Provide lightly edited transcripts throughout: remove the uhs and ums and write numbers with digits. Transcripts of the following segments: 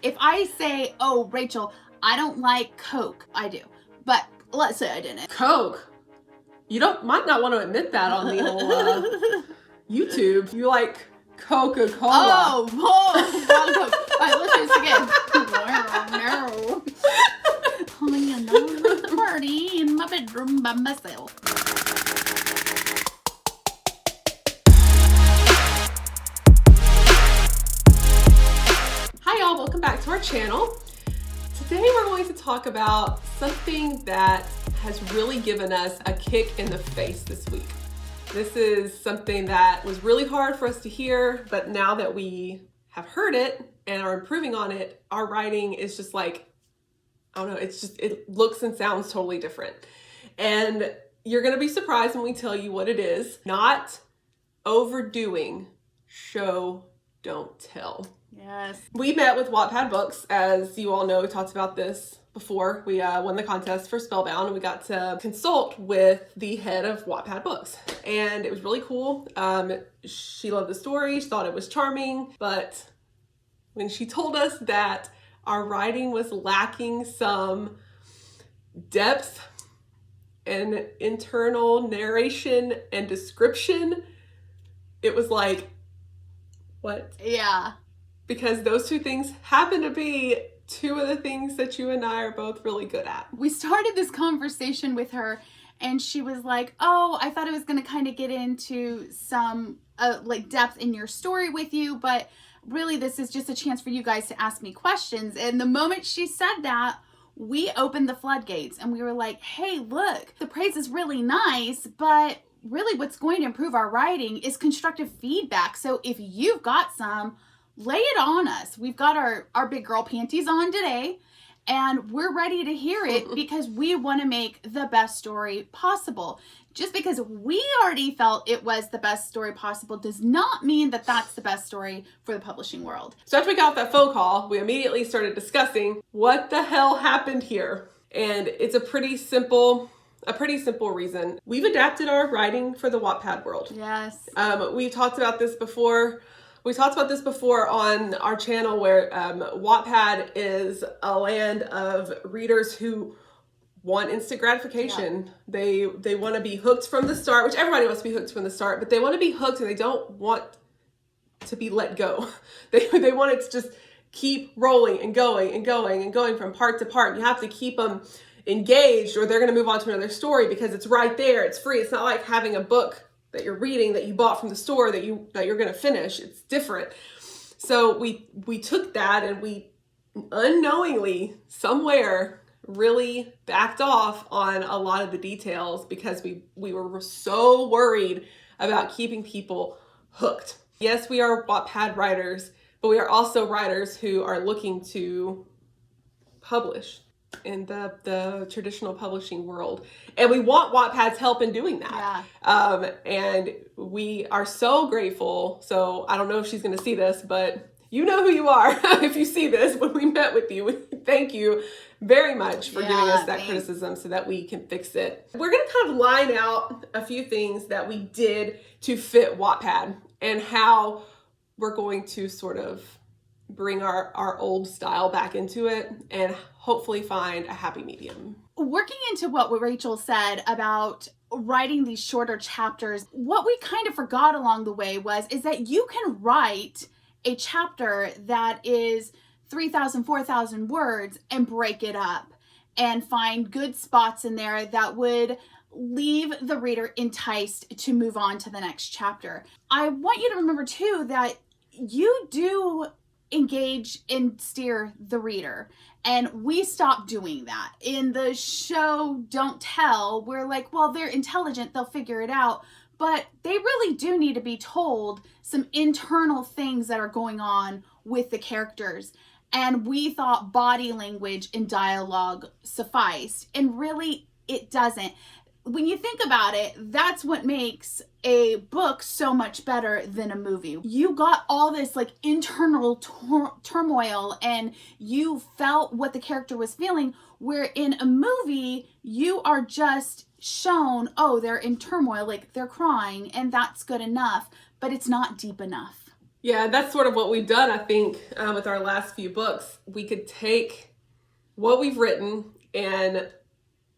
If I say, oh, Rachel, I don't like Coke, I do. But let's say I didn't. Coke? You might not want to admit that on the old YouTube. You like Coca-Cola. Oh, wrong Coke. All right, let's do this again. No. Only another party in my bedroom by myself. Hi y'all, welcome back to our channel. Today we're going to talk about something that has really given us a kick in the face this week. This is something that was really hard for us to hear, but now that we have heard it and are improving on it, our writing is just like, I don't know, it looks and sounds totally different. And you're gonna be surprised when we tell you what it is. Not overdoing, show, don't tell. Yes. We met with Wattpad Books. As you all know, we talked about this before. We won the contest for Spellbound, and we got to consult with the head of Wattpad Books. And it was really cool. She loved the story. She thought it was charming. But when she told us that our writing was lacking some depth and internal narration and description, it was like, what? Yeah. Because those two things happen to be two of the things that you and I are both really good at. We started this conversation with her and she was like, oh, I thought I was going to kind of get into some like depth in your story with you, but really this is just a chance for you guys to ask me questions. And the moment she said that, we opened the floodgates and we were like, hey, look, the praise is really nice, but really what's going to improve our writing is constructive feedback. So if you've got some, lay it on us. We've got our big girl panties on today and we're ready to hear it because we want to make the best story possible. Just because we already felt it was the best story possible does not mean that that's the best story for the publishing world. So after we got off that phone call, we immediately started discussing what the hell happened here. And it's a pretty simple reason. We've adapted our writing for the Wattpad world. Yes. We've talked about this before. We talked about this before on our channel where Wattpad is a land of readers who want instant gratification. Yeah. They want to be hooked from the start, which everybody wants to be hooked from the start, but they want to be hooked and they don't want to be let go. They want it to just keep rolling and going and going and going from part to part. You have to keep them engaged or they're going to move on to another story because it's right there. It's free. It's not like having a book that you're reading that you bought from the store that you're going to finish. It's different. So we took that and we unknowingly somewhere really backed off on a lot of the details because we were so worried about keeping people hooked. Yes, we are Wattpad writers, but we are also writers who are looking to publish in the traditional publishing world. And we want Wattpad's help in doing that. Yeah. And we are so grateful. So I don't know if she's going to see this, but you know who you are if you see this when we met with you. Thank you very much for giving us that criticism so that we can fix it. We're going to kind of line out a few things that we did to fit Wattpad and how we're going to sort of bring our old style back into it and hopefully find a happy medium. Working into what Rachel said about writing these shorter chapters, what we kind of forgot along the way is that you can write a chapter that is 3,000, 4,000 words and break it up and find good spots in there that would leave the reader enticed to move on to the next chapter. I want you to remember too that you do engage and steer the reader. And we stopped doing that. In the show Don't Tell, we're like, well, they're intelligent, they'll figure it out. But they really do need to be told some internal things that are going on with the characters. And we thought body language and dialogue sufficed. And really, it doesn't. When you think about it, that's what makes a book so much better than a movie. You got all this like internal turmoil and you felt what the character was feeling, where in a movie, you are just shown, oh, they're in turmoil, like they're crying, and that's good enough, but it's not deep enough. Yeah, that's sort of what we've done, I think, with our last few books. We could take what we've written and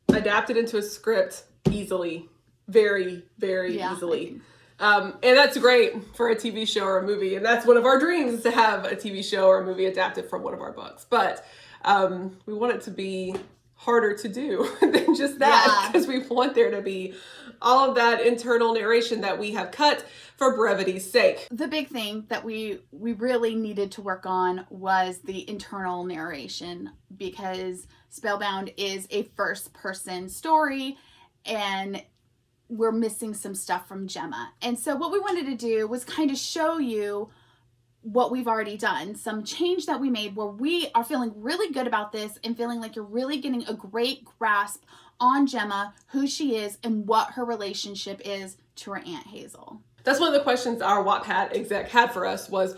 adapt it into a script easily, very, very easily. And that's great for a TV show or a movie. And that's one of our dreams, is to have a TV show or a movie adapted from one of our books. But we want it to be harder to do than just that, because we want there to be all of that internal narration that we have cut for brevity's sake. The big thing that we really needed to work on was the internal narration, because Spellbound is a first person story and we're missing some stuff from Gemma. And so what we wanted to do was kind of show you what we've already done, some change that we made where we are feeling really good about this and feeling like you're really getting a great grasp on Gemma, who she is, and what her relationship is to her Aunt Hazel. That's one of the questions our Wattpad exec had for us, was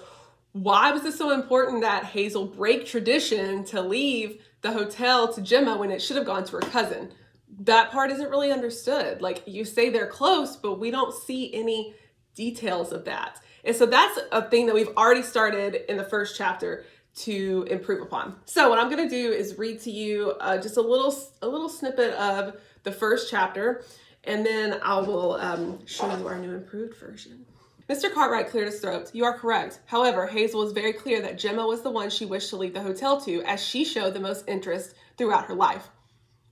why was it so important that Hazel break tradition to leave the hotel to Gemma when it should have gone to her cousin? That part isn't really understood. Like, you say they're close, but we don't see any details of that. And so that's a thing that we've already started in the first chapter to improve upon. So what I'm going to do is read to you just a little snippet of the first chapter, and then I will show you our new improved version. Mr. Cartwright cleared his throat. You are correct. However, Hazel was very clear that Gemma was the one she wished to leave the hotel to, as she showed the most interest throughout her life.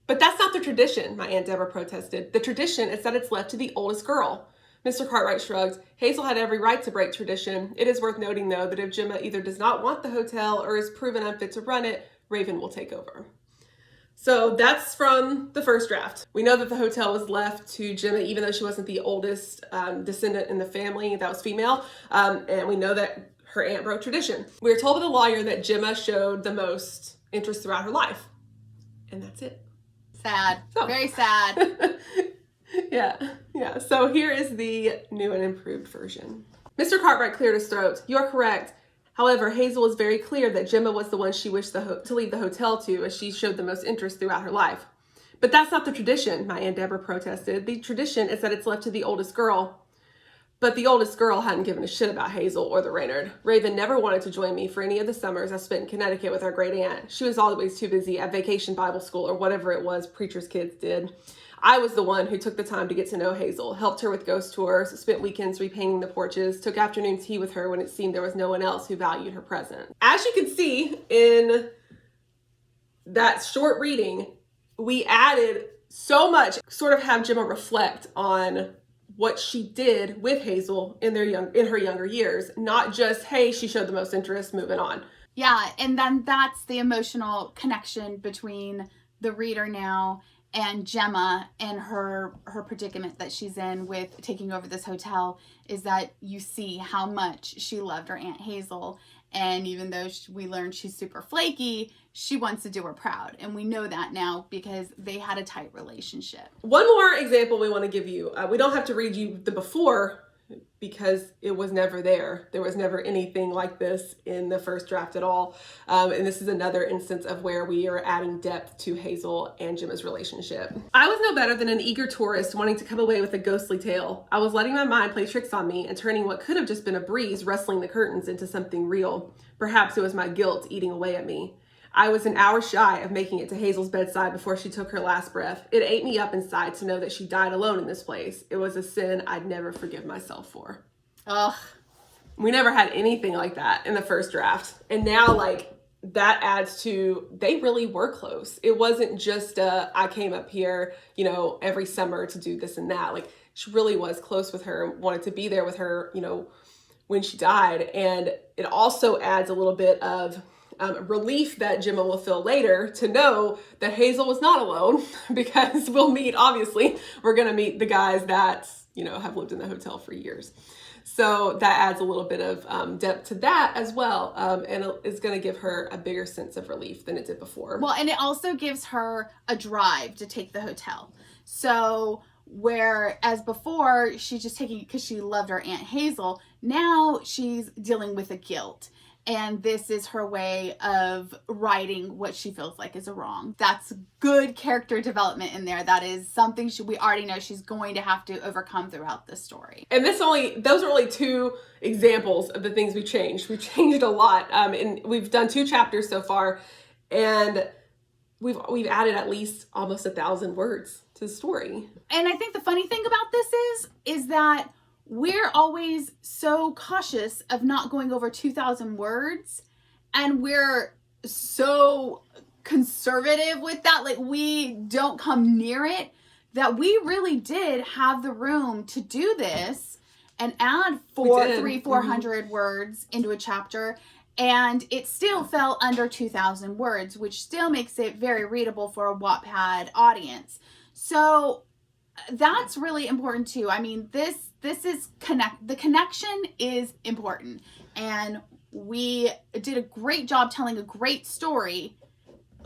But that's not the tradition, my Aunt Deborah protested. The tradition is that it's left to the oldest girl. Mr. Cartwright shrugged. Hazel had every right to break tradition. It is worth noting, though, that if Gemma either does not want the hotel or is proven unfit to run it, Raven will take over. So that's from the first draft. We know that the hotel was left to Gemma, even though she wasn't the oldest descendant in the family that was female. And we know that her aunt broke tradition. We were told by the lawyer that Gemma showed the most interest throughout her life. And that's it. Sad. So, very sad. Yeah. So here is the new and improved version. Mr. Cartwright cleared his throat. You are correct. However, Hazel was very clear that Gemma was the one she wished to leave the hotel to, as she showed the most interest throughout her life. But that's not the tradition, my Aunt Deborah protested. The tradition is that it's left to the oldest girl. But the oldest girl hadn't given a shit about Hazel or the Reynard. Raven never wanted to join me for any of the summers I spent in Connecticut with our great aunt. She was always too busy at vacation Bible school or whatever it was preacher's kids did. I was the one who took the time to get to know Hazel, helped her with ghost tours, spent weekends repainting the porches, took afternoon tea with her when it seemed there was no one else who valued her presence. As you can see in that short reading, we added so much, sort of have Gemma reflect on what she did with Hazel in her younger years, not just, hey, she showed the most interest, moving on. Yeah, and then that's the emotional connection between the reader now and Gemma and her predicament that she's in with taking over this hotel, is that you see how much she loved her Aunt Hazel. And even though we learned she's super flaky, she wants to do her proud. And we know that now because they had a tight relationship. One more example we want to give you. We don't have to read you the before, because it was never there. There was never anything like this in the first draft at all. And this is another instance of where we are adding depth to Hazel and Gemma's relationship. I was no better than an eager tourist wanting to come away with a ghostly tale. I was letting my mind play tricks on me and turning what could have just been a breeze rustling the curtains into something real. Perhaps it was my guilt eating away at me. I was an hour shy of making it to Hazel's bedside before she took her last breath. It ate me up inside to know that she died alone in this place. It was a sin I'd never forgive myself for. Ugh. We never had anything like that in the first draft. And now, like, that adds to, they really were close. It wasn't just I came up here, every summer to do this and that. Like, she really was close with her, wanted to be there with her, when she died. And it also adds a little bit of relief that Gemma will feel later to know that Hazel was not alone, because we're going to meet the guys that, have lived in the hotel for years. So that adds a little bit of depth to that as well. And it's going to give her a bigger sense of relief than it did before. Well, and it also gives her a drive to take the hotel. So whereas before she's just taking it because she loved her Aunt Hazel, now she's dealing with a guilt. and this is her way of righting what she feels like is a wrong. That's good character development in there. That is something we already know she's going to have to overcome throughout the story. And those are only 2 examples of the things we changed. We changed a lot, and we've done 2 chapters so far, and we've added at least almost 1,000 words to the story. And I think the funny thing about this is that we're always so cautious of not going over 2,000 words, and we're so conservative with that, like we don't come near it, that we really did have the room to do this and add 400 words into a chapter, and it still fell under 2,000 words, which still makes it very readable for a Wattpad audience. So that's really important too. I mean, this is the connection is important, and we did a great job telling a great story.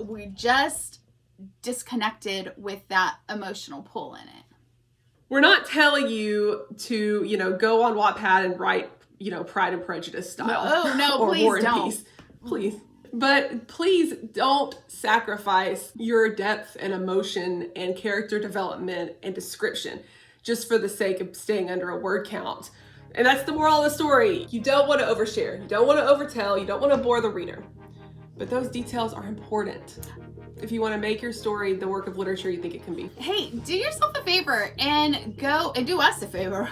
We just disconnected with that emotional pull in it. We're not telling you to, go on Wattpad and write, Pride and Prejudice style. No, or please War and don't. Peace. Please. But please don't sacrifice your depth and emotion and character development and description just for the sake of staying under a word count. And that's the moral of the story. You don't want to overshare. You don't want to overtell. You don't want to bore the reader. But those details are important if you want to make your story the work of literature you think it can be. Hey, do yourself a favor and do us a favor.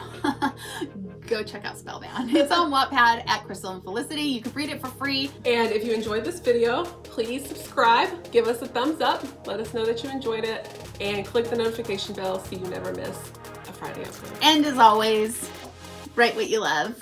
Go check out Spellbound. It's on Wattpad at Crystal and Felicity. You can read it for free. And if you enjoyed this video, please subscribe, give us a thumbs up, let us know that you enjoyed it, and click the notification bell so you never miss a Friday episode. And as always, write what you love.